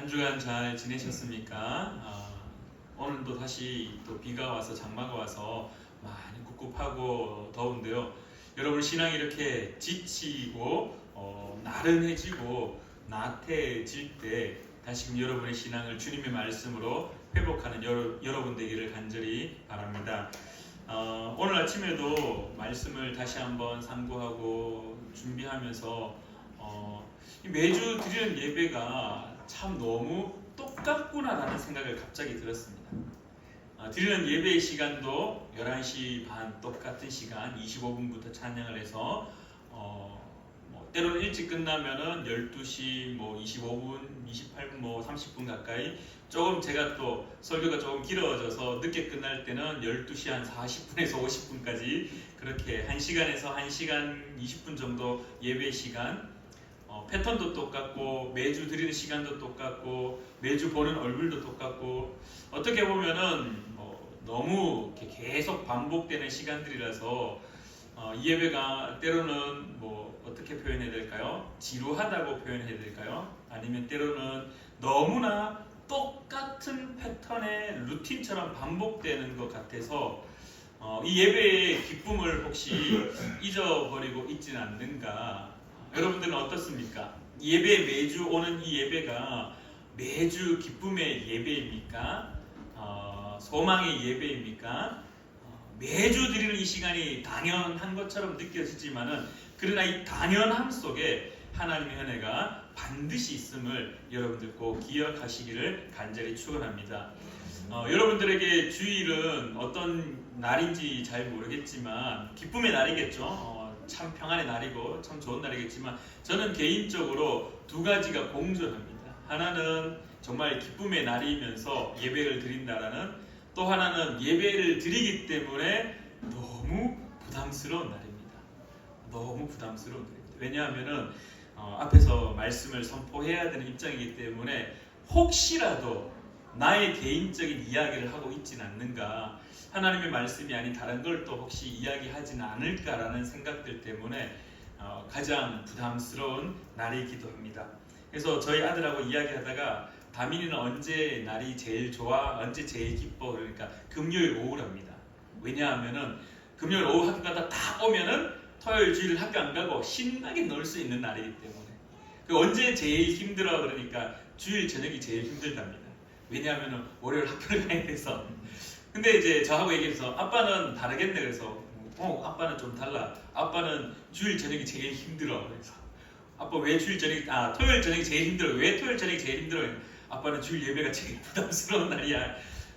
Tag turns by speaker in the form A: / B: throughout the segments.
A: 한 주간 잘 지내셨습니까? 오늘도 다시 또 비가 와서 장마가 와서 많이 꿉꿉하고 더운데요. 여러분 신앙이 이렇게 지치고 나른해지고 나태해질 때 다시금 여러분의 신앙을 주님의 말씀으로 회복하는 여러분 되기를 간절히 바랍니다. 오늘 아침에도 말씀을 다시 한번 상고하고 준비하면서 매주 드리는 예배가 참 너무 똑같구나라는 생각을 갑자기 들었습니다. 드리는 예배의 시간도 11시 반 똑같은 시간 25분부터 찬양을 해서 때로는 일찍 끝나면은 12시 25분, 28분, 30분 가까이 조금 제가 또 설교가 조금 길어져서 늦게 끝날 때는 12시 한 40분에서 50분까지 그렇게 1시간에서 1시간 20분 정도 예배 시간 패턴도 똑같고 매주 드리는 시간도 똑같고 매주 보는 얼굴도 똑같고 어떻게 보면은 너무 계속 반복되는 시간들이라서 이 예배가 때로는 어떻게 표현해야 될까요? 지루하다고 표현해야 될까요? 아니면 때로는 너무나 똑같은 패턴의 루틴처럼 반복되는 것 같아서 이 예배의 기쁨을 혹시 잊어버리고 있지는 않는가? 여러분들은 어떻습니까? 예배 매주 오는 이 예배가 매주 기쁨의 예배입니까? 소망의 예배입니까? 매주 드리는 이 시간이 당연한 것처럼 느껴지지만은 그러나 이 당연함 속에 하나님의 은혜가 반드시 있음을 여러분들 꼭 기억하시기를 간절히 축원합니다. 여러분들에게 주일은 어떤 날인지 잘 모르겠지만 기쁨의 날이겠죠. 참 평안의 날이고 참 좋은 날이겠지만 저는 개인적으로 두 가지가 공존합니다. 하나는 정말 기쁨의 날이면서 예배를 드린다라는, 또 하나는 예배를 드리기 때문에 너무 부담스러운 날입니다. 너무 부담스러운 날입니다. 왜냐하면은 앞에서 말씀을 선포해야 되는 입장이기 때문에 혹시라도 나의 개인적인 이야기를 하고 있지는 않는가, 하나님의 말씀이 아닌 다른 걸 또 혹시 이야기하지는 않을까라는 생각들 때문에 가장 부담스러운 날이기도 합니다. 그래서 저희 아들하고 이야기하다가 다민이는 언제 날이 제일 좋아? 언제 제일 기뻐? 그러니까 금요일 오후랍니다. 왜냐하면은 금요일 오후 학교 가다 딱 오면은 토요일 주일 학교 안 가고 신나게 놀 수 있는 날이기 때문에. 언제 제일 힘들어? 그러니까 주일 저녁이 제일 힘들답니다. 왜냐하면은 월요일 학교를 가야 돼서. 근데 이제 저하고 얘기해서 아빠는 다르겠네. 그래서 아빠는 좀 달라. 아빠는 주일 저녁이 제일 힘들어. 그래서 아빠 왜 주일 저녁이 토요일 저녁이 제일 힘들어? 왜 토요일 저녁이 제일 힘들어? 아빠는 주일 예배가 제일 부담스러운 날이야.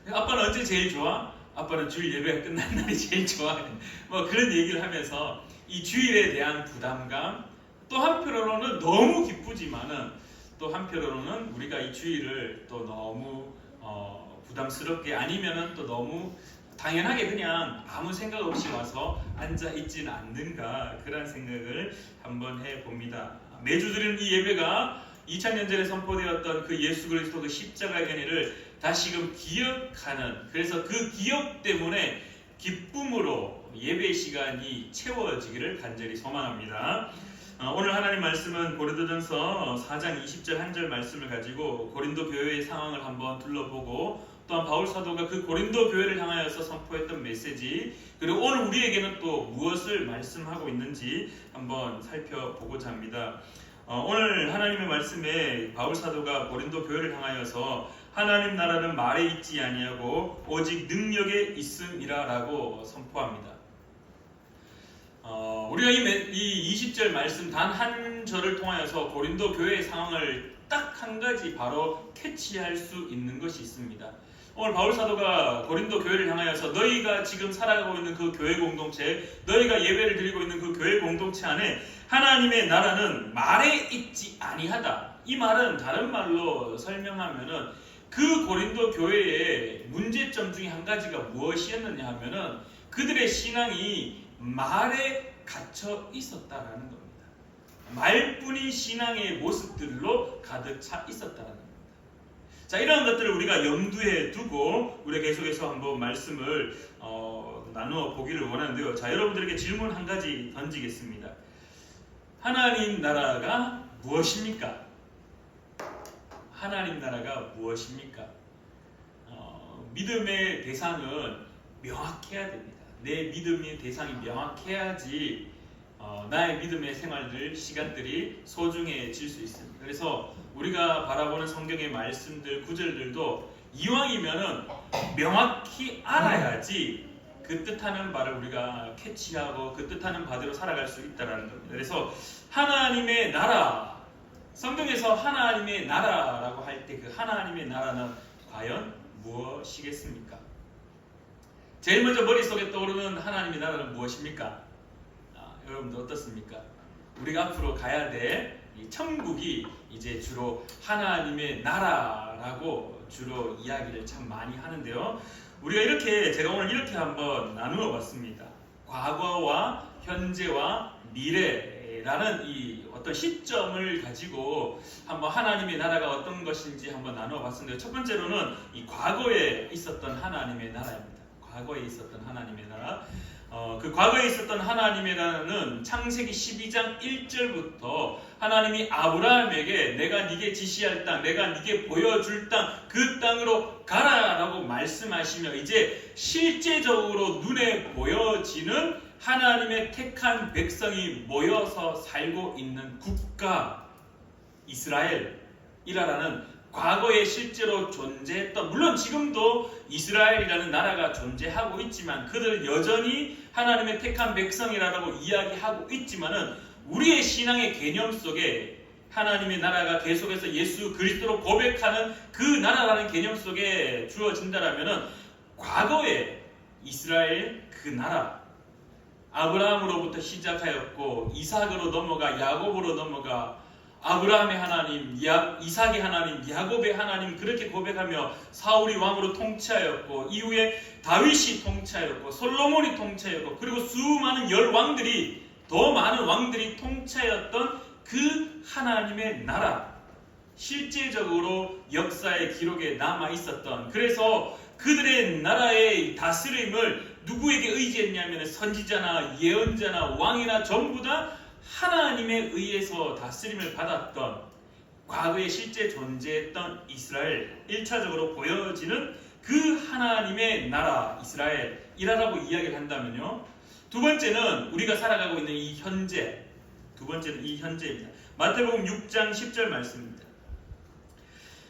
A: 아빠는 언제 제일 좋아? 아빠는 주일 예배가 끝난 날이 제일 좋아. 그런 얘기를 하면서 이 주일에 대한 부담감, 또 한편으로는 너무 기쁘지만은 또 한편으로는 우리가 이 주일을 또 너무 부담스럽게, 아니면은 또 너무 당연하게 그냥 아무 생각 없이 와서 앉아 있지는 않는가, 그런 생각을 한번 해봅니다. 매주 드리는 이 예배가 2000년 전에 선포되었던 그 예수 그리스도 그 십자가의 은혜를 다시금 기억하는, 그래서 그 기억 때문에 기쁨으로 예배 시간이 채워지기를 간절히 소망합니다. 오늘 하나님 말씀은 고린도전서 4장 20절 한 절 말씀을 가지고 고린도 교회의 상황을 한번 둘러보고, 또한 바울 사도가 그 고린도 교회를 향하여서 선포했던 메시지, 그리고 오늘 우리에게는 또 무엇을 말씀하고 있는지 한번 살펴보고자 합니다. 오늘 하나님의 말씀에 바울 사도가 고린도 교회를 향하여서 하나님 나라는 말에 있지 아니하고 오직 능력에 있음이라라고 선포합니다. 우리가 이 20절 말씀 단 한 절을 통하여서 고린도 교회의 상황을 딱 한 가지 바로 캐치할 수 있는 것이 있습니다. 오늘 바울 사도가 고린도 교회를 향하여서 너희가 지금 살아가고 있는 그 교회 공동체, 너희가 예배를 드리고 있는 그 교회 공동체 안에 하나님의 나라는 말에 있지 아니하다. 이 말은 다른 말로 설명하면은 그 고린도 교회의 문제점 중에 한 가지가 무엇이었느냐 하면은 그들의 신앙이 말에 갇혀 있었다라는 겁니다. 말뿐인 신앙의 모습들로 가득 차 있었다라는 겁니다. 자, 이런 것들을 우리가 염두에 두고 우리가 계속해서 한번 말씀을 나누어 보기를 원하는데요. 자, 여러분들에게 질문 한 가지 던지겠습니다. 하나님 나라가 무엇입니까? 하나님 나라가 무엇입니까? 믿음의 대상은 명확해야 됩니다. 내 믿음의 대상이 명확해야지 나의 믿음의 생활들, 시간들이 소중해질 수 있습니다. 그래서 우리가 바라보는 성경의 말씀들, 구절들도 이왕이면은 명확히 알아야지 그 뜻하는 바를 우리가 캐치하고 그 뜻하는 바대로 살아갈 수 있다는 겁니다. 그래서 하나님의 나라, 성경에서 하나님의 나라라고 할 때 그 하나님의 나라는 과연 무엇이겠습니까? 제일 먼저 머릿속에 떠오르는 하나님의 나라는 무엇입니까? 여러분들 어떻습니까? 우리가 앞으로 가야 될 이 천국이 이제 주로 하나님의 나라라고 주로 이야기를 참 많이 하는데요. 우리가 이렇게, 제가 오늘 이렇게 한번 나누어 봤습니다. 과거와 현재와 미래라는 이 어떤 시점을 가지고 한번 하나님의 나라가 어떤 것인지 한번 나누어 봤는데요. 첫 번째로는 이 과거에 있었던 하나님의 나라입니다. 과거에 있었던 하나님의 나라. 그 과거에 있었던 하나님의 나라는 창세기 12장 1절부터 하나님이 아브라함에게 내가 네게 지시할 땅, 내가 네게 보여줄 땅, 그 땅으로 가라라고 말씀하시며 이제 실제적으로 눈에 보여지는 하나님의 택한 백성이 모여서 살고 있는 국가 이스라엘이라는 과거에 실제로 존재했던, 물론 지금도 이스라엘이라는 나라가 존재하고 있지만 그들은 여전히 하나님의 택한 백성이라고 이야기하고 있지만은 우리의 신앙의 개념 속에 하나님의 나라가 계속해서 예수 그리스도로 고백하는 그 나라라는 개념 속에 주어진다라면은 과거에 이스라엘 그 나라, 아브라함으로부터 시작하였고 이삭으로 넘어가 야곱으로 넘어가 아브라함의 하나님, 이삭의 하나님, 야곱의 하나님 그렇게 고백하며 사울이 왕으로 통치하였고 이후에 다윗이 통치하였고 솔로몬이 통치하였고 그리고 수많은 열왕들이, 더 많은 왕들이 통치하였던 그 하나님의 나라, 실제적으로 역사의 기록에 남아 있었던, 그래서 그들의 나라의 다스림을 누구에게 의지했냐면 선지자나 예언자나 왕이나 전부 다 하나님에 의해서 다스림을 받았던, 과거에 실제 존재했던 이스라엘, 1차적으로 보여지는 그 하나님의 나라 이스라엘이라고 이야기를 한다면요, 두 번째는 우리가 살아가고 있는 이 현재, 두 번째는 이 현재입니다. 마태복음 6장 10절 말씀입니다.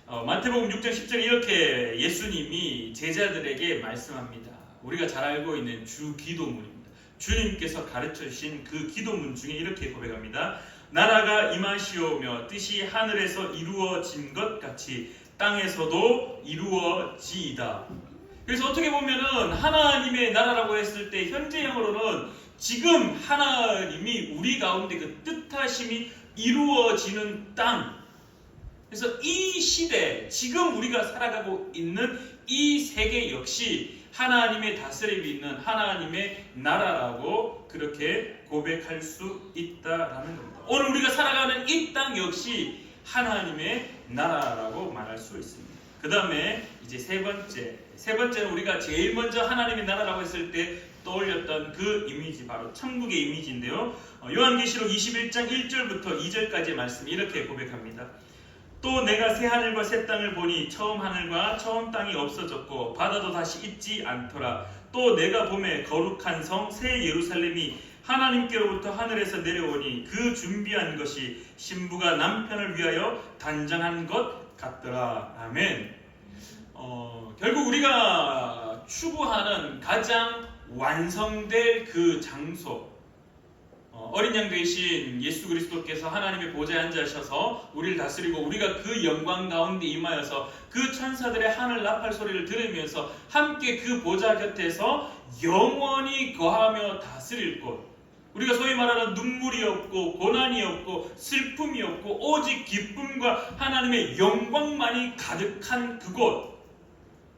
A: 마태복음 6장 10절에 이렇게 예수님이 제자들에게 말씀합니다. 우리가 잘 알고 있는 주 기도문입니다. 주님께서 가르쳐 주신 그 기도문 중에 이렇게 고백합니다. 나라가 임하시오며 뜻이 하늘에서 이루어진 것 같이 땅에서도 이루어지이다. 그래서 어떻게 보면은 하나님의 나라라고 했을 때 현재형으로는 지금 하나님이 우리 가운데 그 뜻하심이 이루어지는 땅, 그래서 이 시대, 지금 우리가 살아가고 있는 이 세계 역시 하나님의 다스림이 있는 하나님의 나라라고 그렇게 고백할 수 있다라는 겁니다. 오늘 우리가 살아가는 이 땅 역시 하나님의 나라라고 말할 수 있습니다. 그 다음에 이제 세 번째는 우리가 제일 먼저 하나님의 나라라고 했을 때 떠올렸던 그 이미지, 바로 천국의 이미지인데요. 요한계시록 21장 1절부터 2절까지의 말씀이 이렇게 고백합니다. 또 내가 새 하늘과 새 땅을 보니 처음 하늘과 처음 땅이 없어졌고 바다도 다시 있지 않더라. 또 내가 보매 거룩한 성 새 예루살렘이 하나님께로부터 하늘에서 내려오니 그 준비한 것이 신부가 남편을 위하여 단장한 것 같더라. 아멘. 결국 우리가 추구하는 가장 완성될 그 장소, 어린 양 되신 예수 그리스도께서 하나님의 보좌에 앉으셔서 우리를 다스리고 우리가 그 영광 가운데 임하여서 그 천사들의 하늘 나팔 소리를 들으면서 함께 그 보좌 곁에서 영원히 거하며 다스릴 곳, 우리가 소위 말하는 눈물이 없고 고난이 없고 슬픔이 없고 오직 기쁨과 하나님의 영광만이 가득한 그곳,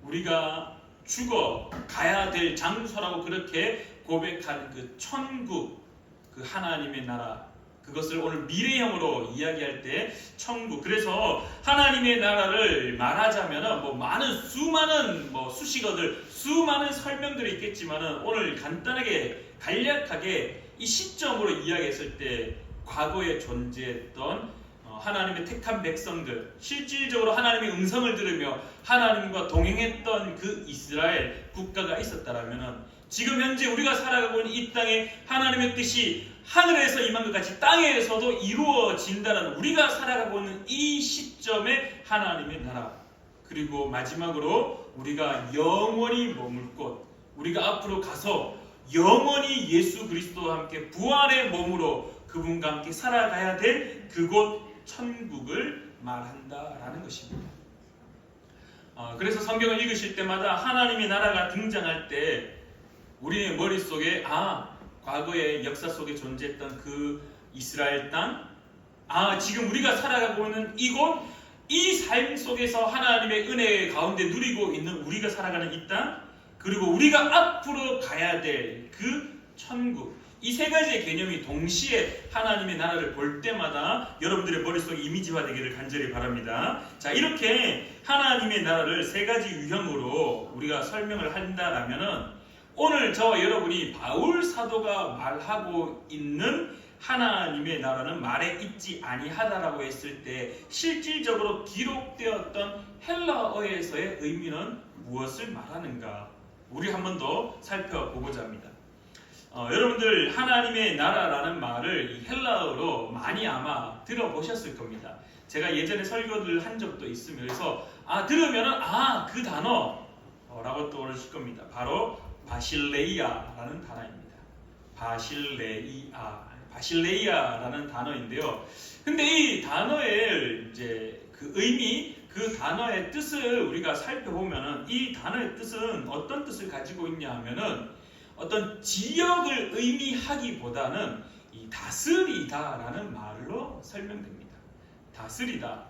A: 우리가 죽어 가야 될 장소라고 그렇게 고백하는 그 천국, 그 하나님의 나라, 그것을 오늘 미래형으로 이야기할 때 천국. 그래서 하나님의 나라를 말하자면 많은 수많은 수식어들, 수많은 설명들이 있겠지만은 오늘 간단하게 간략하게 이 시점으로 이야기했을 때 과거에 존재했던 하나님의 택한 백성들, 실질적으로 하나님의 음성을 들으며 하나님과 동행했던 그 이스라엘 국가가 있었다라면 지금 현재 우리가 살아가고 있는 이 땅에 하나님의 뜻이 하늘에서 임한 것 같이 땅에서도 이루어진다는 우리가 살아가고 있는 이 시점에 하나님의 나라, 그리고 마지막으로 우리가 영원히 머물 곳, 우리가 앞으로 가서 영원히 예수 그리스도와 함께 부활의 몸으로 그분과 함께 살아가야 될 그곳 천국을 말한다라는 것입니다. 그래서 성경을 읽으실 때마다 하나님의 나라가 등장할 때 우리의 머릿속에 과거의 역사 속에 존재했던 그 이스라엘 땅, 지금 우리가 살아가고 있는 이곳, 이 삶 속에서 하나님의 은혜 가운데 누리고 있는 우리가 살아가는 이 땅, 그리고 우리가 앞으로 가야 될 그 천국, 이 세 가지의 개념이 동시에 하나님의 나라를 볼 때마다 여러분들의 머릿속에 이미지화되기를 간절히 바랍니다. 자, 이렇게 하나님의 나라를 세 가지 유형으로 우리가 설명을 한다라면은 오늘 저와 여러분이 바울 사도가 말하고 있는 하나님의 나라는 말에 있지 아니하다라고 했을 때 실질적으로 기록되었던 헬라어에서의 의미는 무엇을 말하는가? 우리 한 번 더 살펴보고자 합니다. 여러분들 하나님의 나라라는 말을 이 헬라어로 많이 아마 들어보셨을 겁니다. 제가 예전에 설교를 한 적도 있으며 그래서 들으면은 그 단어라고 떠오르실 겁니다. 바로 바실레이아라는 단어입니다. 바실레이아라는 단어인데요. 근데 이 단어의 이제 그 의미, 그 단어의 뜻을 우리가 살펴보면은 이 단어의 뜻은 어떤 뜻을 가지고 있냐 하면은 어떤 지역을 의미하기보다는 이 다스리다라는 말로 설명됩니다. 다스리다,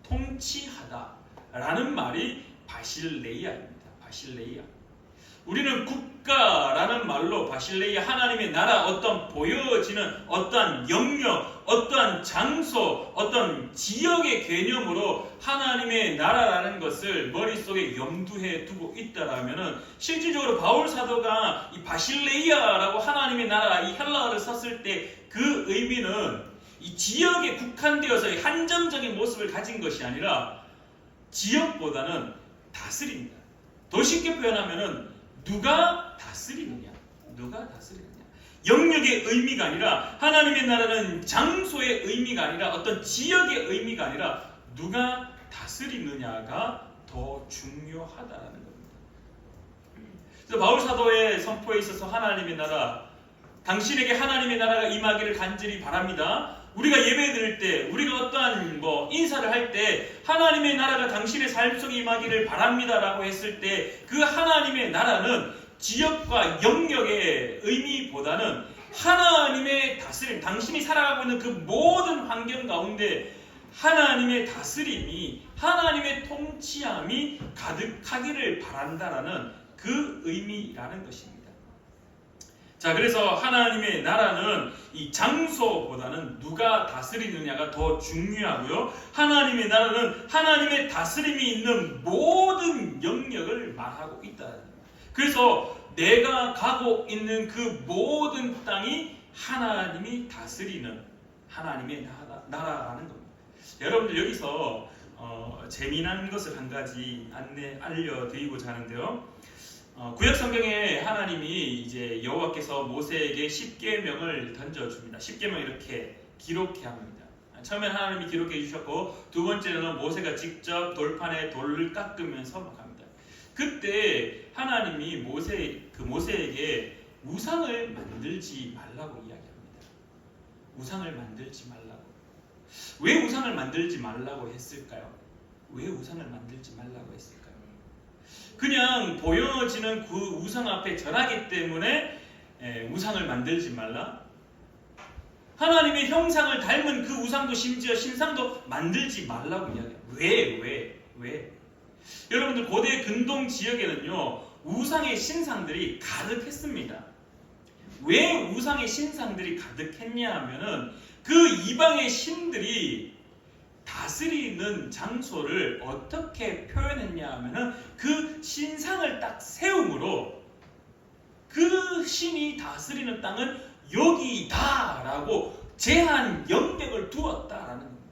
A: 통치하다라는 말이 바실레이아입니다. 바실레이아. 우리는 국가라는 말로 바실레이아, 하나님의 나라, 어떤 보여지는 어떠한 영역, 어떠한 장소, 어떤 지역의 개념으로 하나님의 나라라는 것을 머릿속에 염두해 두고 있다라면은 실질적으로 바울 사도가 이 바실레이아라고 하나님의 나라, 이 헬라어를 썼을 때 그 의미는 이 지역에 국한되어서 한정적인 모습을 가진 것이 아니라 지역보다는 다스립니다. 더 쉽게 표현하면은 누가 다스리느냐? 영역의 의미가 아니라 하나님의 나라는 장소의 의미가 아니라 어떤 지역의 의미가 아니라 누가 다스리느냐가 더 중요하다라는 겁니다. 그래서 바울 사도의 선포에 있어서 하나님의 나라, 당신에게 하나님의 나라가 임하기를 간절히 바랍니다. 우리가 예배 드릴 때, 우리가 어떠한 인사를 할 때 하나님의 나라가 당신의 삶 속에 임하기를 바랍니다라고 했을 때 그 하나님의 나라는 지역과 영역의 의미보다는 하나님의 다스림, 당신이 살아가고 있는 그 모든 환경 가운데 하나님의 다스림이, 하나님의 통치함이 가득하기를 바란다라는 그 의미라는 것입니다. 자, 그래서 하나님의 나라는 이 장소보다는 누가 다스리느냐가 더 중요하고요. 하나님의 나라는 하나님의 다스림이 있는 모든 영역을 말하고 있다. 그래서 내가 가고 있는 그 모든 땅이 하나님이 다스리는 하나님의 나라라는 겁니다. 여러분들 여기서 재미난 것을 한 가지 알려드리고자 하는데요. 구약 성경에 하나님이 이제 여호와께서 모세에게 10계명을 던져줍니다. 10계명 이렇게 기록해 합니다. 처음엔 하나님이 기록해 주셨고 두 번째는 모세가 직접 돌판에 돌을 깎으면서 막 합니다. 그때 하나님이 모세에게 우상을 만들지 말라고 이야기합니다. 우상을 만들지 말라고. 왜 우상을 만들지 말라고 했을까요? 왜 우상을 만들지 말라고 했을까요? 그냥 보여지는 그 우상 앞에 절하기 때문에 우상을 만들지 말라? 하나님의 형상을 닮은 그 우상도 심지어 신상도 만들지 말라고 이야기해요. 왜? 여러분들 고대 근동 지역에는요 우상의 신상들이 가득했습니다. 왜 우상의 신상들이 가득했냐 하면은 그 이방의 신들이 다스리는 장소를 어떻게 표현했냐 하면은 그 신상을 딱 세움으로 그 신이 다스리는 땅은 여기다라고 제한 영역을 두었다라는 겁니다.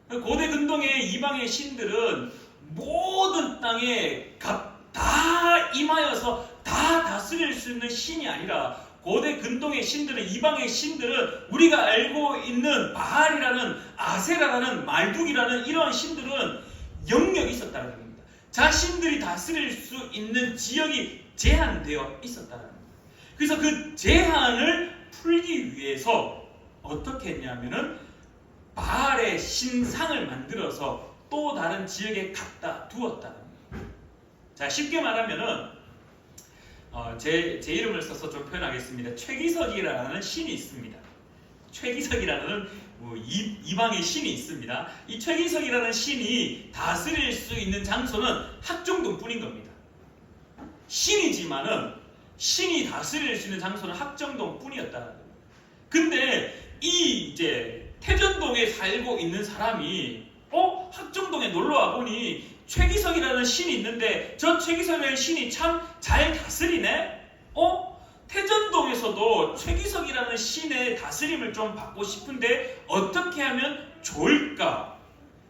A: 고대 근동의 이방의 신들은 모든 땅에 다 임하여서 다 다스릴 수 있는 신이 아니라 고대 근동의 신들은, 이방의 신들은 우리가 알고 있는 바알이라는, 아세라라는, 말뚝이라는 이러한 신들은 영역이 있었다는 겁니다. 자신들이 다스릴 수 있는 지역이 제한되어 있었다는 겁니다. 그래서 그 제한을 풀기 위해서 어떻게 했냐면은 바알의 신상을 만들어서 또 다른 지역에 갖다 두었다는 겁니다. 자, 쉽게 말하면은 제 이름을 써서 좀 표현하겠습니다. 최기석이라는 신이 있습니다. 최기석이라는 이방의 신이 있습니다. 이 최기석이라는 신이 다스릴 수 있는 장소는 학정동뿐인 겁니다. 신이지만은 신이 다스릴 수 있는 장소는 학정동뿐이었다는 겁니다. 근데 이제 태전동에 살고 있는 사람이 학정동에 놀러와 보니 최기석이라는 신이 있는데 저 최기석이라는 신이 참 잘 다스리네? 태전동에서도 최기석이라는 신의 다스림을 좀 받고 싶은데 어떻게 하면 좋을까?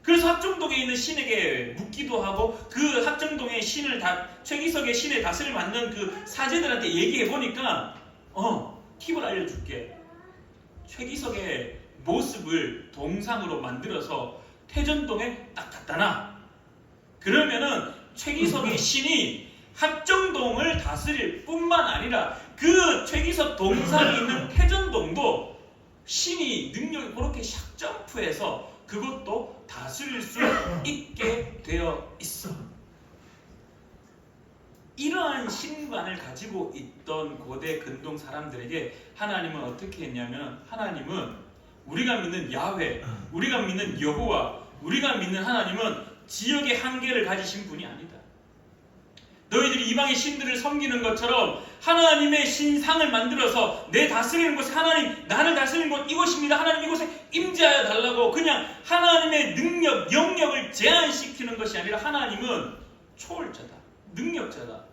A: 그래서 학정동에 있는 신에게 묻기도 하고 그 학정동의 신을 최기석의 신의 다스림을 받는 그 사제들한테 얘기해 보니까 팁을 알려줄게. 최기석의 모습을 동상으로 만들어서 태전동에 딱 갖다 놔. 그러면은 최기석의 신이 학정동을 다스릴 뿐만 아니라 그 최기석 동상이 있는 태전동도 신이 능력이 그렇게 샥 점프해서 그것도 다스릴 수 있게 되어 있어. 이러한 신관을 가지고 있던 고대 근동 사람들에게 하나님은 어떻게 했냐면, 하나님은 우리가 믿는 야훼, 우리가 믿는 여호와, 우리가 믿는 하나님은 지역의 한계를 가지신 분이 아니다. 너희들이 이방의 신들을 섬기는 것처럼 하나님의 신상을 만들어서 내 다스리는 곳에, 하나님 나를 다스리는 곳 이곳입니다, 하나님 이곳에 임재하여 달라고 그냥 하나님의 능력, 영역을 제한시키는 것이 아니라 하나님은 초월자다, 능력자다.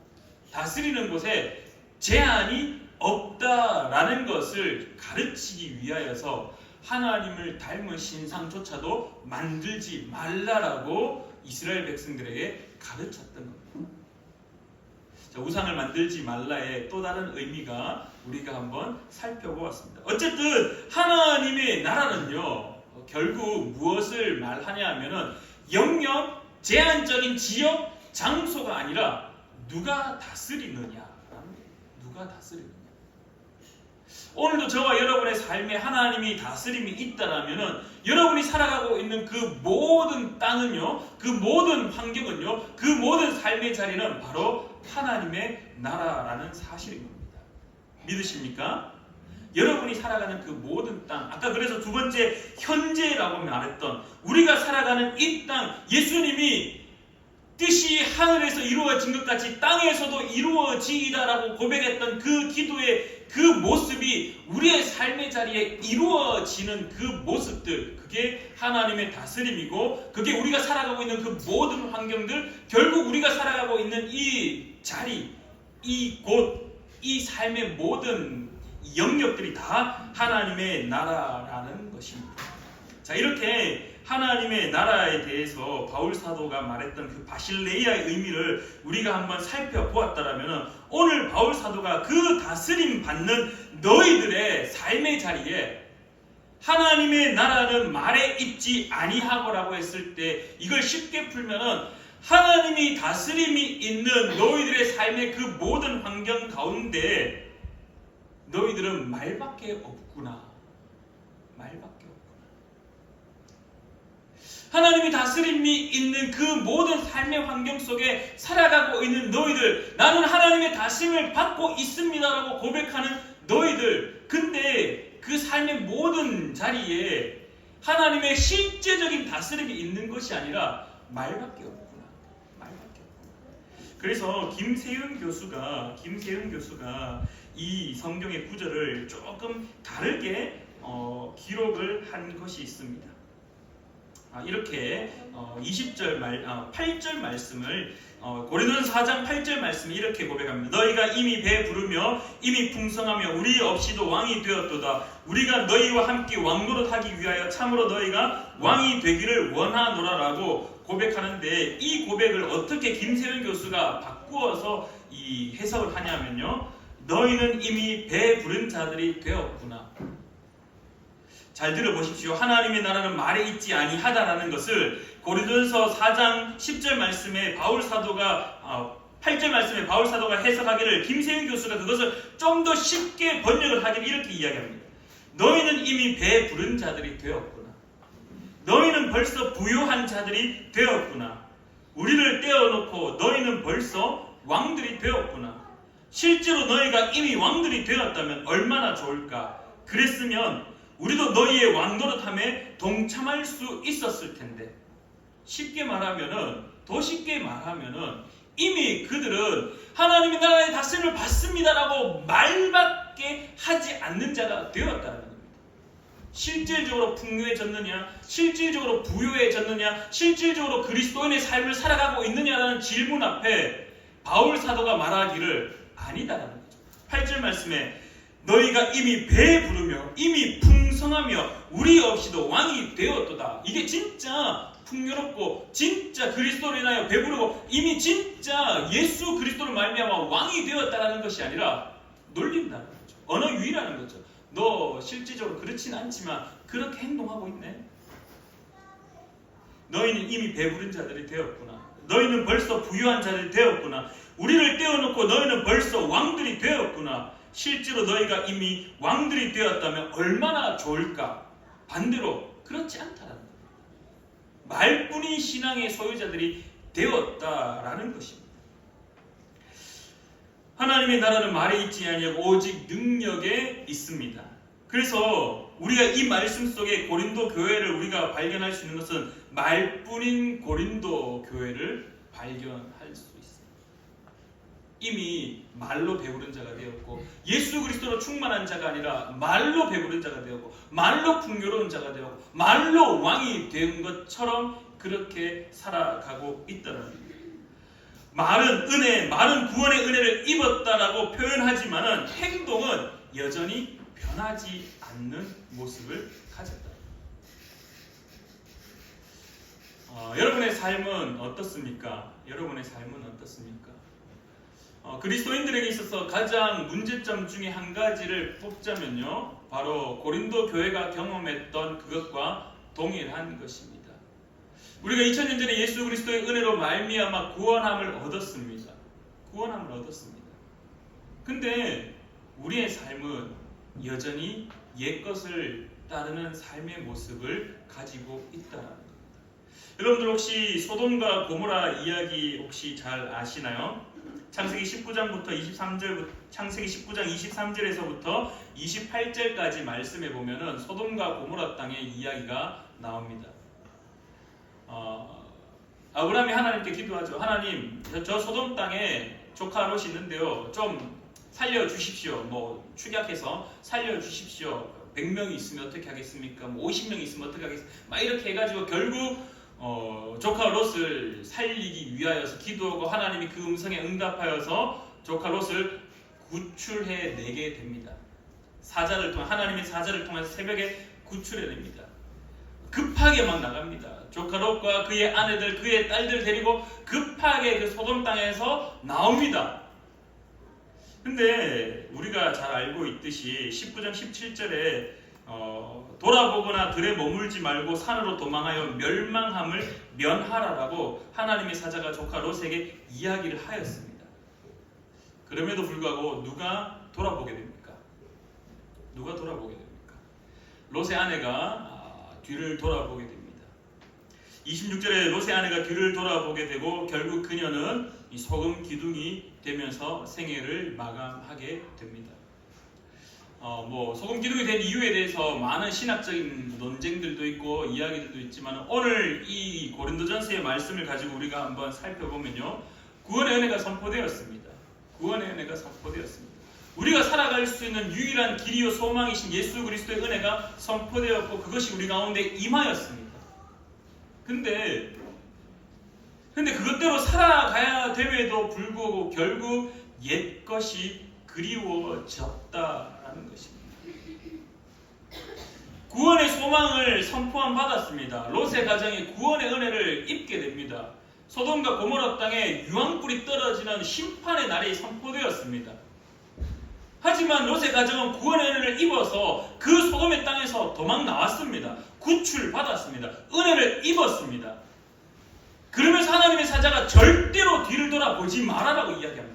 A: 다스리는 곳에 제한이 없다라는 것을 가르치기 위하여서 하나님을 닮은 신상조차도 만들지 말라라고 이스라엘 백성들에게 가르쳤던 겁니다. 자, 우상을 만들지 말라의 또 다른 의미가 우리가 한번 살펴보았습니다. 어쨌든 하나님의 나라는요, 결국 무엇을 말하냐 하면은 영역, 제한적인 지역, 장소가 아니라 누가 다스리느냐. 누가 다스리느냐. 오늘도 저와 여러분의 삶에 하나님이 다스림이 있다라면은 여러분이 살아가고 있는 그 모든 땅은요, 그 모든 환경은요, 그 모든 삶의 자리는 바로 하나님의 나라라는 사실인 겁니다. 믿으십니까? 여러분이 살아가는 그 모든 땅, 아까 그래서 두 번째 현재라고 말했던 우리가 살아가는 이 땅, 예수님이 뜻이 하늘에서 이루어진 것 같이 땅에서도 이루어지이다라고 고백했던 그 기도의 그 모습이 우리의 삶의 자리에 이루어지는 그 모습들, 그게 하나님의 다스림이고, 그게 우리가 살아가고 있는 그 모든 환경들, 결국 우리가 살아가고 있는 이 자리, 이 곳, 이 삶의 모든 영역들이 다 하나님의 나라라는 것입니다. 자, 이렇게 하나님의 나라에 대해서 바울 사도가 말했던 그 바실레이아의 의미를 우리가 한번 살펴보았다라면, 오늘 바울 사도가 그 다스림 받는 너희들의 삶의 자리에 하나님의 나라는 말에 있지 아니하고라고 했을 때, 이걸 쉽게 풀면은 하나님이 다스림이 있는 너희들의 삶의 그 모든 환경 가운데 너희들은 말밖에 없구나. 말밖에 없구나. 하나님이 다스림이 있는 그 모든 삶의 환경 속에 살아가고 있는 너희들, 나는 하나님의 다스림을 받고 있습니다라고 고백하는 너희들, 근데 그 삶의 모든 자리에 하나님의 실제적인 다스림이 있는 것이 아니라 말밖에 없구나. 말밖에 없구나. 그래서 김세윤 교수가 이 성경의 구절을 조금 다르게 기록을 한 것이 있습니다. 이렇게 8절 말씀을 고린도전서 4장 8절 말씀이 이렇게 고백합니다. 너희가 이미 배부르며 이미 풍성하며 우리 없이도 왕이 되었도다. 우리가 너희와 함께 왕노릇하기 위하여 참으로 너희가 왕이 되기를 원하노라라고 고백하는데, 이 고백을 어떻게 김세윤 교수가 바꾸어서 이 해석을 하냐면요, 너희는 이미 배부른 자들이 되었구나. 잘 들어보십시오. 하나님의 나라는 말에 있지 아니하다라는 것을 고린도전서 4장 10절 말씀에 8절 말씀에 바울 사도가 해석하기를 김세윤 교수가 그것을 좀 더 쉽게 번역을 하기를 이렇게 이야기합니다. 너희는 이미 배부른 자들이 되었구나. 너희는 벌써 부요한 자들이 되었구나. 우리를 떼어놓고 너희는 벌써 왕들이 되었구나. 실제로 너희가 이미 왕들이 되었다면 얼마나 좋을까. 그랬으면 우리도 너희의 왕노릇함에 동참할 수 있었을 텐데, 더 쉽게 말하면은 이미 그들은 하나님의 나라의 다스림을 받습니다라고 말밖에 하지 않는 자가 되었다는 겁니다. 실질적으로 풍요해졌느냐, 실질적으로 부유해졌느냐, 실질적으로 그리스도인의 삶을 살아가고 있느냐라는 질문 앞에 바울 사도가 말하기를 아니다라는 거죠. 8절 말씀에 너희가 이미 배부르며 이미 풍성하며 우리 없이도 왕이 되었도다. 이게 진짜 풍요롭고 진짜 그리스도로 인하여 배부르고 이미 진짜 예수 그리스도를 말미암아 왕이 되었다라는 것이 아니라 놀린다는 거죠. 언어 유희라는 거죠. 너 실질적으로 그렇진 않지만 그렇게 행동하고 있네. 너희는 이미 배부른 자들이 되었구나. 너희는 벌써 부유한 자들이 되었구나. 우리를 떼어놓고 너희는 벌써 왕들이 되었구나. 실제로 너희가 이미 왕들이 되었다면 얼마나 좋을까. 반대로 그렇지 않다라는 거예요. 말뿐인 신앙의 소유자들이 되었다라는 것입니다. 하나님의 나라는 말에 있지 아니하고 오직 능력에 있습니다. 그래서 우리가 이 말씀 속에 고린도 교회를 우리가 발견할 수 있는 것은 말뿐인 고린도 교회를 발견할 수 있습니다. 이미 말로 배부른 자가 되었고 예수 그리스도로 충만한 자가 아니라 말로 배부른 자가 되었고 말로 풍요로운 자가 되었고 말로 왕이 된 것처럼 그렇게 살아가고 있다는 겁니다. 말은 은혜, 말은 구원의 은혜를 입었다라고 표현하지만은 행동은 여전히 변하지 않는 모습을 가졌다. 여러분의 삶은 어떻습니까? 여러분의 삶은 어떻습니까? 그리스도인들에게 있어서 가장 문제점 중에 한 가지를 뽑자면요, 바로 고린도 교회가 경험했던 그것과 동일한 것입니다. 우리가 2000년 전에 예수 그리스도의 은혜로 말미암아 구원함을 얻었습니다. 구원함을 얻었습니다. 근데 우리의 삶은 여전히 옛것을 따르는 삶의 모습을 가지고 있다는 겁니다. 여러분들 혹시 소돔과 고모라 이야기 혹시 잘 아시나요? 창세기 19장 23절에서부터 28절까지 말씀해 보면은 소돔과 고모라 땅의 이야기가 나옵니다. 아브라함이 하나님께 기도하죠. 하나님, 저 소돔 땅에 조카 롯이 있는데요, 좀 살려주십시오. 축약해서 살려주십시오. 100명이 있으면 어떻게 하겠습니까? 50명이 있으면 어떻게 하겠습니까? 막 이렇게 해가지고 결국 조카 롯을 살리기 위하여서 기도하고 하나님이 그 음성에 응답하여서 조카 롯을 구출해내게 됩니다. 하나님의 사자를 통해서 새벽에 구출해냅니다. 급하게 막 나갑니다. 조카 롯과 그의 아내들, 그의 딸들 데리고 급하게 그 소돔 땅에서 나옵니다. 근데 우리가 잘 알고 있듯이 19장 17절에 돌아보거나 들에 머물지 말고 산으로 도망하여 멸망함을 면하라라고 하나님의 사자가 조카 롯에게 이야기를 하였습니다. 그럼에도 불구하고 누가 돌아보게 됩니까? 누가 돌아보게 됩니까? 롯의 아내가 뒤를 돌아보게 됩니다. 26절에 롯의 아내가 뒤를 돌아보게 되고 결국 그녀는 이 소금 기둥이 되면서 생애를 마감하게 됩니다. 소금 기둥이 된 이유에 대해서 많은 신학적인 논쟁들도 있고 이야기들도 있지만 오늘 이 고린도전서의 말씀을 가지고 우리가 한번 살펴보면요, 구원의 은혜가 선포되었습니다. 구원의 은혜가 선포되었습니다. 우리가 살아갈 수 있는 유일한 길이요 소망이신 예수 그리스도의 은혜가 선포되었고 그것이 우리 가운데 임하였습니다. 근데 그것대로 살아가야 됨에도 불구하고 결국 옛것이 그리워졌다라는 것입니다. 구원의 소망을 선포함 받았습니다. 롯의 가정이 구원의 은혜를 입게 됩니다. 소돔과 고모라 땅에 유황불이 떨어지는 심판의 날이 선포되었습니다. 하지만 롯의 가정은 구원의 은혜를 입어서 그 소돔의 땅에서 도망 나왔습니다. 구출받았습니다. 은혜를 입었습니다. 그러면서 하나님의 사자가 절대로 뒤를 돌아보지 말아라고 이야기합니다.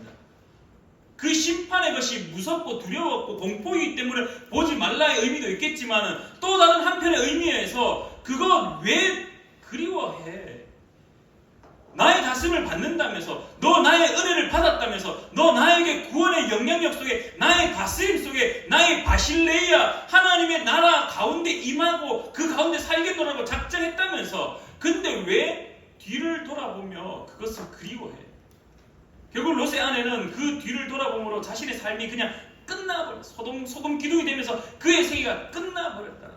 A: 그 심판의 것이 무섭고 두려웠고 공포이기 때문에 보지 말라의 의미도 있겠지만 또 다른 한편의 의미에서 그거 왜 그리워해? 나의 다스림을 받는다면서, 너 나의 은혜를 받았다면서, 너 나에게 구원의 영향력 속에, 나의 다스림 속에, 나의 바실레이아 하나님의 나라 가운데 임하고 그 가운데 살겠노라고 작정했다면서, 근데 왜 뒤를 돌아보며 그것을 그리워해? 결국 롯의 아내는 그 뒤를 돌아보므로 자신의 삶이 그냥 끝나버렸어. 소금 기둥이 되면서 그의 세계가 끝나버렸다.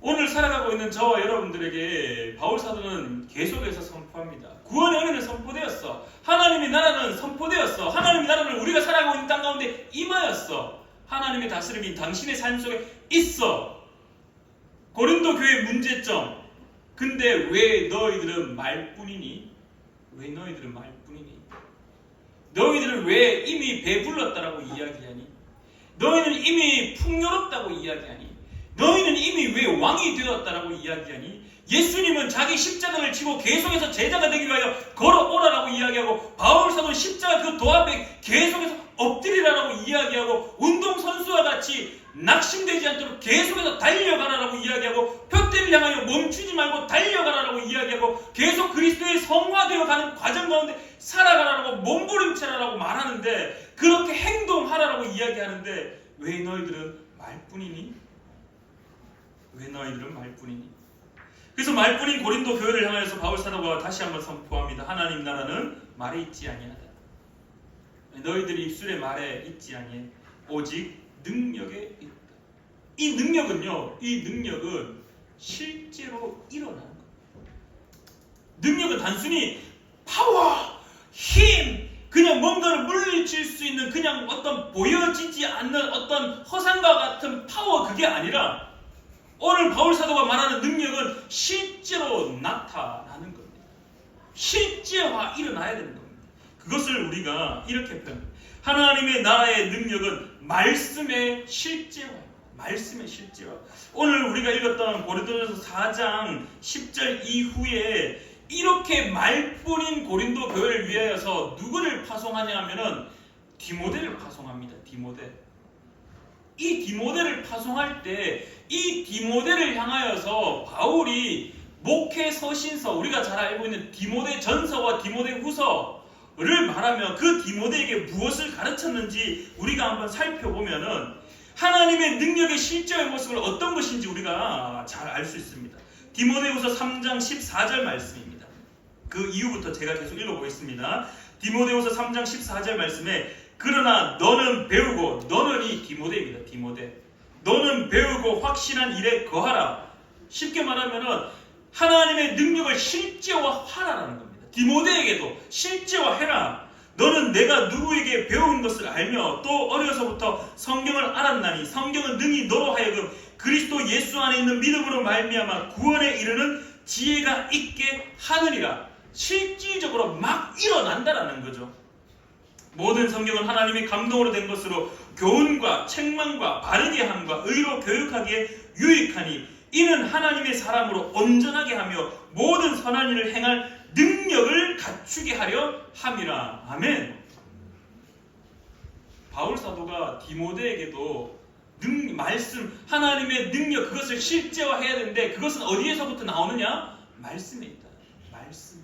A: 오늘 살아가고 있는 저와 여러분들에게 바울 사도는 계속해서 선포합니다. 구원의 은혜는 선포되었어. 하나님의 나라는 선포되었어. 하나님의 나라는 우리가 살아가고 있는 땅 가운데 임하였어. 하나님의 다스림이 당신의 삶 속에 있어. 고린도 교회의 문제점. 근데 왜 너희들은 말뿐이니? 왜 너희들은 말뿐이니? 너희들은 왜 이미 배불렀다라고 이야기하니? 너희는 이미 풍요롭다고 이야기하니? 너희는 이미 왜 왕이 되었다라고 이야기하니? 예수님은 자기 십자가를 지고 계속해서 제자가 되기 위하여 걸어오라라고 이야기하고 바울 사도는 십자가 그 도 앞에 계속해서 엎드리라라고 이야기하고 운동선수와 같이 낙심되지 않도록 계속해서 달려가라라고 이야기하고 표대를 향하여 멈추지 말고 달려가라라고 이야기하고 계속 그리스도의 성화되어 가는 과정 가운데 살아가라라고 몸부림치라라고 말하는데 그렇게 행동하라라고 이야기하는데 왜 너희들은 말뿐이니? 왜 너희들은 말뿐이니? 그래서 말뿐인 고린도 교회를 향하여서 바울 사도가 다시 한번 선포합니다. 하나님 나라는 말에 있지 아니하다. 너희들이 입술의 말에 있지 아니해. 오직 능력에 있다. 이 능력은 실제로 일어나는 겁니다. 능력은 단순히 파워, 힘, 그냥 뭔가를 물리칠 수 있는 그냥 어떤 보여지지 않는 어떤 허상과 같은 파워, 그게 아니라 오늘 바울 사도가 말하는 능력은 실제로 나타나는 겁니다. 실제화 일어나야 되는 겁니다. 그것을 우리가 이렇게 표현합니다. 하나님의 나라의 능력은 말씀의 실제화입니다. 말씀의 실제화. 오늘 우리가 읽었던 고린도전서 4장 10절 이후에 이렇게 말뿐인 고린도 교회를 위하여서 누구를 파송하냐 하면은 디모데를 파송합니다. 디모데. 이 디모데를 파송할 때 이 디모데를 향하여서 바울이 목회 서신서, 우리가 잘 알고 있는 디모데 전서와 디모데 후서를 말하며 그 디모데에게 무엇을 가르쳤는지 우리가 한번 살펴보면은 하나님의 능력의 실제의 모습을 어떤 것인지 우리가 잘 알 수 있습니다. 디모데후서 3장 14절 말씀입니다. 그 이후부터 제가 계속 읽어보겠습니다. 디모데후서 3장 14절 말씀에 그러나 너는 배우고, 너는 이 디모데입니다. 디모데. 너는 배우고 확신한 일에 거하라. 쉽게 말하면은 하나님의 능력을 실제화하라는 겁니다. 디모데에게도 실제화해라. 너는 내가 누구에게 배운 것을 알며 또 어려서부터 성경을 알았나니 성경은 능히 너로 하여금 그리스도 예수 안에 있는 믿음으로 말미암아 구원에 이르는 지혜가 있게 하느니라. 실질적으로 막 일어난다라는 거죠. 모든 성경은 하나님의 감동으로 된 것으로 교훈과 책망과 바르게 함과 의로 교육하기에 유익하니 이는 하나님의 사람으로 온전하게 하며 모든 선한 일을 행할 능력을 갖추게 하려 함이라. 아멘. 바울 사도가 디모데에게도 말씀, 하나님의 능력, 그것을 실제화해야 되는데 그것은 어디에서부터 나오느냐? 말씀에 있다. 말씀.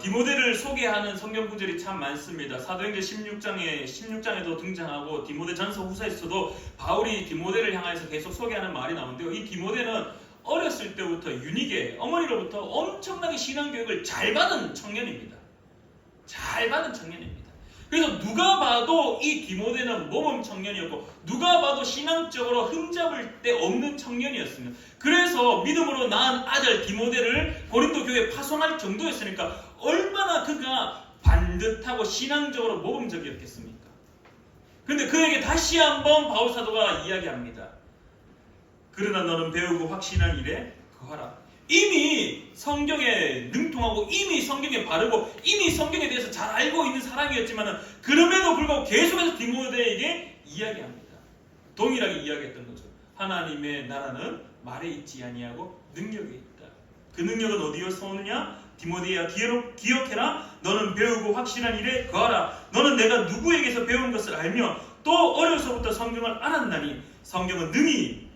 A: 디모데를 소개하는 성경 구절이 참 많습니다. 사도행전 16장에도 등장하고 디모데 전서 후서에서도 바울이 디모데를 향해서 계속 소개하는 말이 나오는데요. 이 디모데는 어렸을 때부터 유니게 어머니로부터 엄청나게 신앙교육을 잘 받은 청년입니다. 잘 받은 청년입니다. 그래서 누가 봐도 이 디모데는 모범 청년이었고 누가 봐도 신앙적으로 흠잡을 데 없는 청년이었습니다. 그래서 믿음으로 낳은 아들 디모데를 고린도 교회에 파송할 정도였으니까 얼마나 그가 반듯하고 신앙적으로 모범적이었겠습니까? 그런데 그에게 다시 한번 바울 사도가 이야기합니다. 그러나 너는 배우고 확신한 일에 거하라. 이미 성경에 능통하고 이미 성경에 바르고 이미 성경에 대해서 잘 알고 있는 사람이었지만 그럼에도 불구하고 계속해서 디모데에게 이야기합니다. 동일하게 이야기했던 거죠. 하나님의 나라는 말에 있지 아니하고 능력에 있다. 그 능력은 어디에서 오느냐? 디모데야 기억해라. 너는 배우고 확신한 일에 거하라. 너는 내가 누구에게서 배운 것을 알며 또 어려서부터 성경을 알았나니 성경은 능히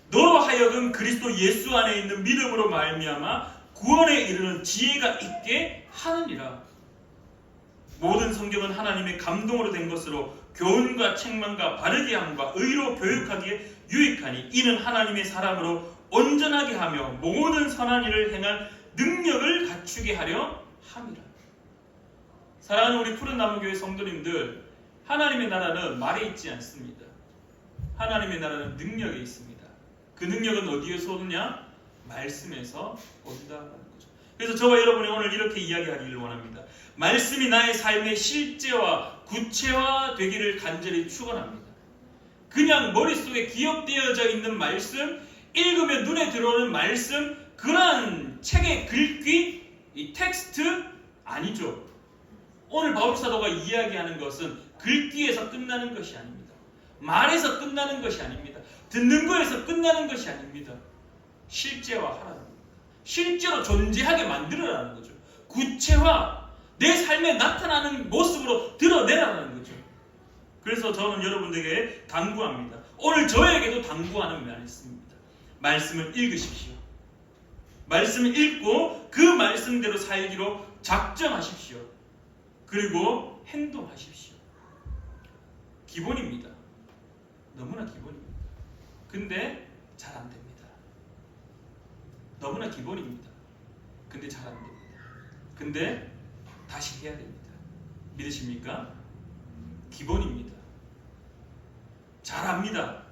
A: 너로 하여금 그리스도 예수 안에 있는 믿음으로 말미암아 구원에 이르는 지혜가 있게 하느니라. 모든 성경은 하나님의 감동으로 된 것으로 교훈과 책망과 바르게 함과 의로 교육하기에 유익하니 이는 하나님의 사람으로 온전하게 하며 모든 선한 일을 행할 능력을 갖추게 하려 함이라. 사랑하는 우리 푸른나무교회 성도님들, 하나님의 나라는 말에 있지 않습니다. 하나님의 나라는 능력에 있습니다. 그 능력은 어디에서 오느냐? 말씀에서 온다는 거죠. 그래서 저와 여러분이 오늘 이렇게 이야기하기를 원합니다. 말씀이 나의 삶의 실제와 구체화 되기를 간절히 축원합니다. 그냥 머릿속에 기억되어져 있는 말씀, 읽으면 눈에 들어오는 말씀, 그러한 책의 글귀, 이 텍스트 아니죠. 오늘 바울 사도가 이야기하는 것은 글귀에서 끝나는 것이 아닙니다. 말에서 끝나는 것이 아닙니다. 듣는 거에서 끝나는 것이 아닙니다. 실제화하라는 겁니다. 실제로 존재하게 만들어라는 거죠. 구체화, 내 삶에 나타나는 모습으로 드러내라는 거죠. 그래서 저는 여러분들에게 당부합니다. 오늘 저에게도 당부하는 말이 있습니다. 말씀을 읽으십시오. 말씀을 읽고 그 말씀대로 살기로 작정하십시오. 그리고 행동하십시오. 기본입니다. 너무나 기본입니다. 근데 잘 안 됩니다. 너무나 기본입니다. 근데 잘 안 됩니다. 근데 다시 해야 됩니다. 믿으십니까? 기본입니다. 잘합니다.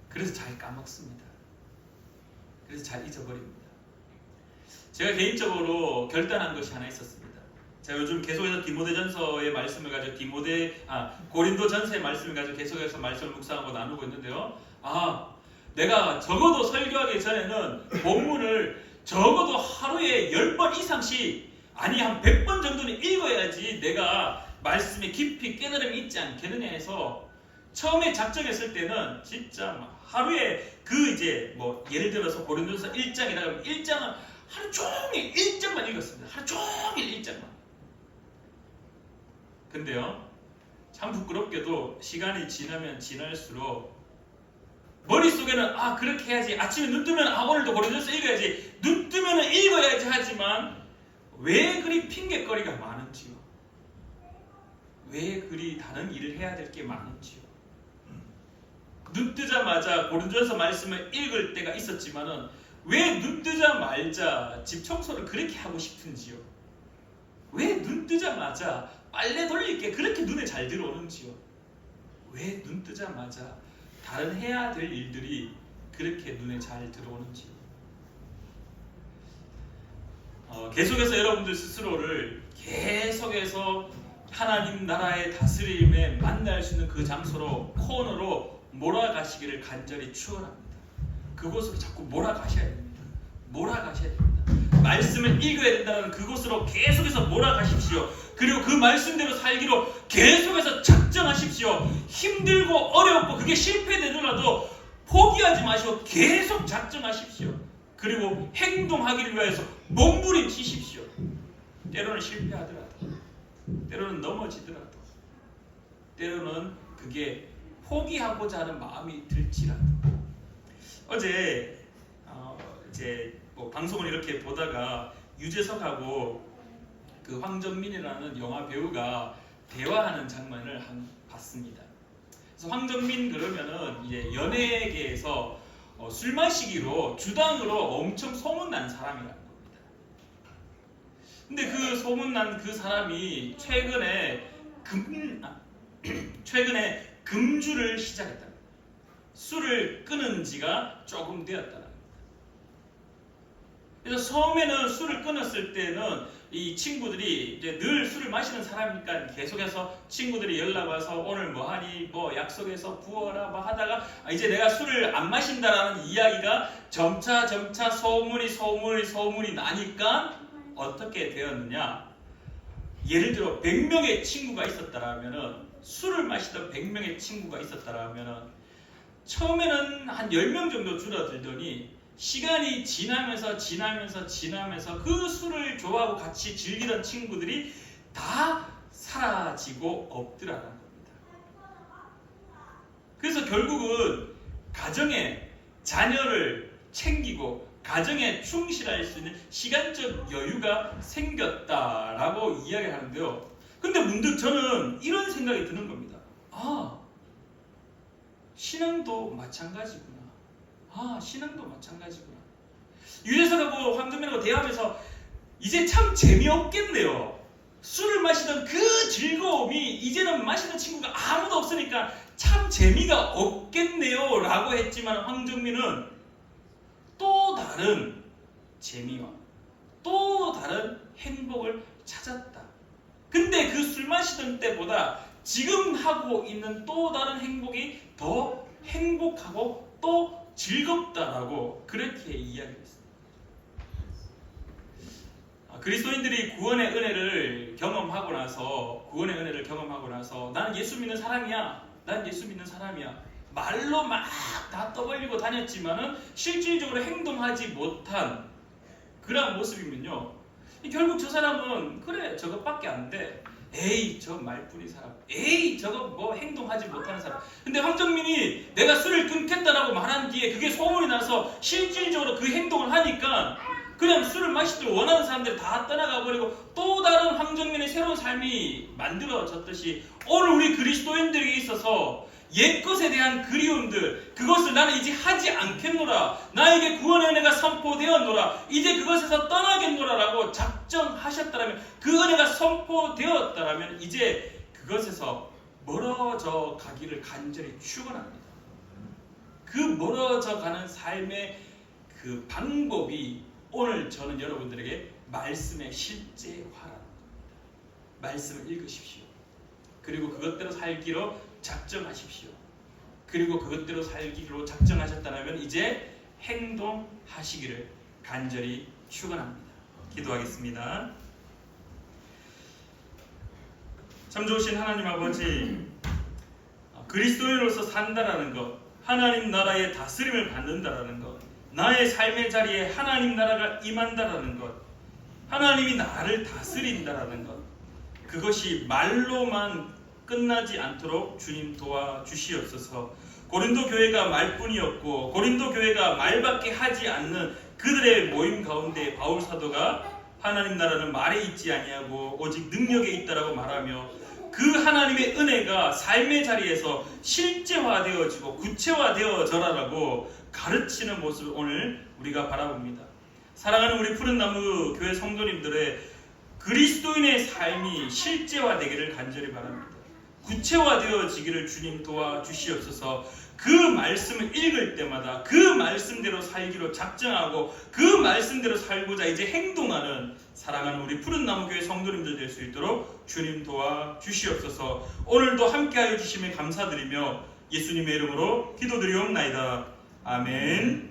A: 그래서 잘 까먹습니다. 그래서 잘 잊어버립니다. 제가 개인적으로 결단한 것이 하나 있었습니다. 제가 요즘 계속해서 디모데전서의 말씀을 가지고 고린도전서의 말씀을 가지고 계속해서 말씀을 묵상하고 나누고 있는데요. 내가 적어도 설교하기 전에는 본문을 적어도 하루에 10번 이상씩 아니 한 100번 정도는 읽어야지 내가 말씀에 깊이 깨달음이 있지 않겠느냐 해서 처음에 작정했을 때는 진짜 막 하루에 예를 들어서 고린도전서 1장이라 하면 1장은 하루 종일 1장만 읽었습니다. 하루 종일 1장만. 근데요, 참 부끄럽게도 시간이 지나면 지날수록 머릿속에는 그렇게 해야지, 아침에 눈 뜨면 오늘도 고린도전서 읽어야지, 눈 뜨면 읽어야지 하지만 왜 그리 핑계거리가 많은지요? 왜 그리 다른 일을 해야 될 게 많은지요? 눈 뜨자마자 고린도전서 말씀을 읽을 때가 있었지만은 왜 눈 뜨자마자 집 청소를 그렇게 하고 싶은지요? 왜 눈 뜨자마자 빨래 돌릴 게 그렇게 눈에 잘 들어오는지요? 왜 눈 뜨자마자 다른 해야 될 일들이 그렇게 눈에 잘 들어오는지요? 계속해서 여러분들 스스로를 계속해서 하나님 나라의 다스림에 만날 수 있는 그 장소로, 코너로 몰아가시기를 간절히 축원합니다. 그곳으로 자꾸 몰아가셔야 됩니다. 몰아가셔야 됩니다. 말씀을 읽어야 된다는 그곳으로 계속해서 몰아가십시오. 그리고 그 말씀대로 살기로 계속해서 작정하십시오. 힘들고 어렵고 그게 실패되더라도 포기하지 마시고 계속 작정하십시오. 그리고 행동하기를 위해서 몸부림치십시오. 때로는 실패하더라도, 때로는 넘어지더라도, 때로는 그게 포기하고자 하는 마음이 들지라도. 어제 방송을 이렇게 보다가 유재석하고 그 황정민이라는 영화 배우가 대화하는 장면을 봤습니다. 그래서 황정민 그러면은 이제 연예계에서 술 마시기로 주당으로 엄청 소문난 사람이라는 겁니다. 근데 그 소문난 그 사람이 최근에 금주를 시작했다. 술을 끊은 지가 조금 되었다. 그래서 처음에는 술을 끊었을 때는 이 친구들이 이제 늘 술을 마시는 사람이니까 계속해서 친구들이 연락 와서 오늘 뭐 하니, 뭐 약속해서 부어라 뭐 하다가 이제 내가 술을 안 마신다라는 이야기가 점차 소문이 나니까 어떻게 되었느냐? 예를 들어 100명의 친구가 있었다라면은, 술을 마시던 100명의 친구가 있었다라면은 처음에는 한 10명 정도 줄어들더니 시간이 지나면서 그 술을 좋아하고 같이 즐기던 친구들이 다 사라지고 없더라는 겁니다. 그래서 결국은 가정에 자녀를 챙기고 가정에 충실할 수 있는 시간적 여유가 생겼다라고 이야기를 하는데요. 근데 문득 저는 이런 생각이 드는 겁니다. 신앙도 마찬가지구나. 신앙도 마찬가지구나. 유재석하고 황정민하고 대화하면서 이제 참 재미없겠네요. 술을 마시던 그 즐거움이 이제는 마시는 친구가 아무도 없으니까 참 재미가 없겠네요 라고 했지만, 황정민은 또 다른 재미와 또 다른 행복을 찾았다. 근데 그 술 마시던 때보다 지금 하고 있는 또 다른 행복이 더 행복하고 또 즐겁다라고 그렇게 이야기했습니다. 그리스도인들이 구원의 은혜를 경험하고 나서 나는 예수 믿는 사람이야. 말로 막 다 떠벌리고 다녔지만은 실질적으로 행동하지 못한 그런 모습이면요, 결국 저 사람은 그래 저것밖에 안 돼. 에이 저 말뿐인 사람, 에이 저거 뭐 행동하지 못하는 사람. 근데 황정민이 내가 술을 끊겠다라고 말한 뒤에 그게 소문이 나서 실질적으로 그 행동을 하니까 그냥 술을 마시도록 원하는 사람들이 다 떠나가 버리고 또 다른 황정민의 새로운 삶이 만들어졌듯이, 오늘 우리 그리스도인들에게 있어서 옛것에 대한 그리움들, 그것을 나는 이제 하지 않겠노라, 나에게 구원의 은혜가 선포되었노라, 이제 그것에서 떠나겠노라 라고 작정하셨다면, 그 은혜가 선포되었다면 이제 그것에서 멀어져 가기를 간절히 축원합니다. 그 멀어져 가는 삶의 그 방법이 오늘 저는 여러분들에게 말씀의 실제화라는 겁니다. 말씀을 읽으십시오. 그리고 그것대로 살기로 작정하십시오. 그리고 그것대로 살기로 작정하셨다면 이제 행동하시기를 간절히 축원합니다. 기도하겠습니다. 참 좋으신 하나님 아버지, 그리스도인으로서 산다라는 것, 하나님 나라의 다스림을 받는다라는 것, 나의 삶의 자리에 하나님 나라가 임한다라는 것, 하나님이 나를 다스린다라는 것, 그것이 말로만 끝나지 않도록 주님 도와주시옵소서. 고린도 교회가 말뿐이었고 고린도 교회가 말밖에 하지 않는 그들의 모임 가운데 바울 사도가 하나님 나라는 말에 있지 아니하고 오직 능력에 있다라고 말하며, 그 하나님의 은혜가 삶의 자리에서 실제화되어지고 구체화되어져라라고 가르치는 모습을 오늘 우리가 바라봅니다. 사랑하는 우리 푸른나무 교회 성도님들의 그리스도인의 삶이 실제화되기를 간절히 바랍니다. 구체화되어지기를 주님 도와주시옵소서. 그 말씀을 읽을 때마다 그 말씀대로 살기로 작정하고 그 말씀대로 살고자 이제 행동하는 사랑하는 우리 푸른나무교회 성도님들 될 수 있도록 주님 도와주시옵소서. 오늘도 함께하여 주심에 감사드리며 예수님의 이름으로 기도드리옵나이다. 아멘.